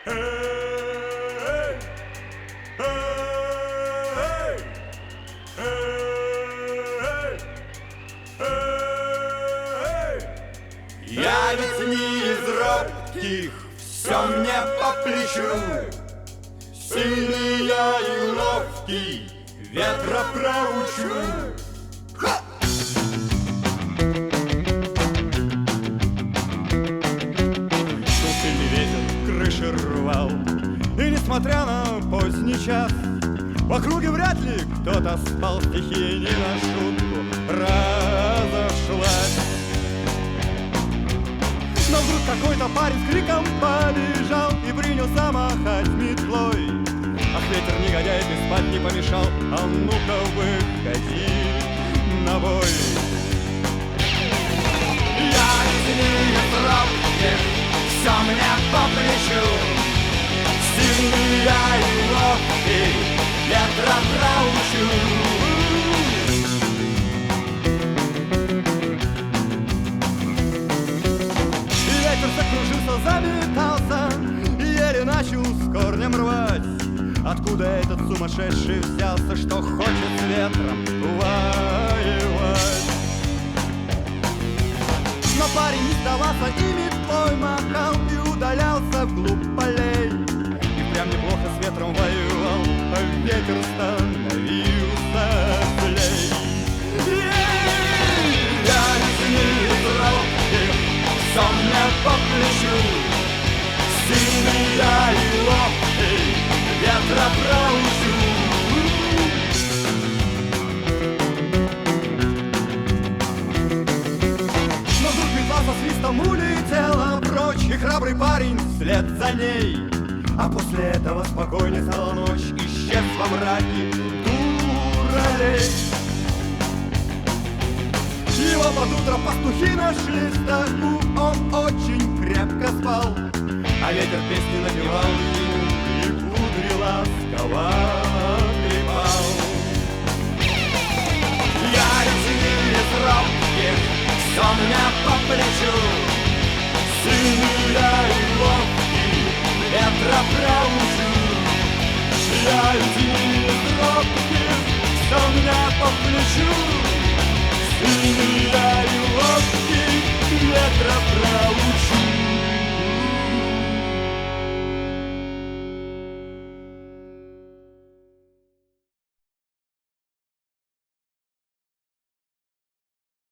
Я ведь не из робких, все мне по плечу. Сильный я и ловкий, ветра проучу. Шел сильный ветер, крыши рвал, и несмотря на поздний час, в округе вряд ли кто-то спал, стихия не на шутку разошлась. Но вдруг какой-то парень с криком побежал и принялся махать метлой. Ах, ветер негодяй, ты спать не помешал, а ну-ка выходи на бой. Я из них робких, все мне по плечу. Сильный я и ловкий, ветра проучу. Закружился, заметался, еле начал с корнем рвать. Откуда этот сумасшедший взялся, что хочет с ветром воевать? Но парень не сдавался и метлой махал и удалялся вглубь полей. И прям неплохо с ветром воевал, а ветер становился злей. Я из робких, все мне по плечу. Сильный я и ловкий, ветра проучу. Но вдруг метла со свистом улетела прочь, и храбрый парень вслед за ней. А после этого спокойней стала ночь, исчез во мраке дуралей. Его под утро пастухи нашли в стогу, он очень крепко спал, а ветер песни напевал ему и кудри ласково трепал. Я из робких, все мне по плечу. Сильный я и ловкий, ветра проучу. Я из робких, все мне по плечу.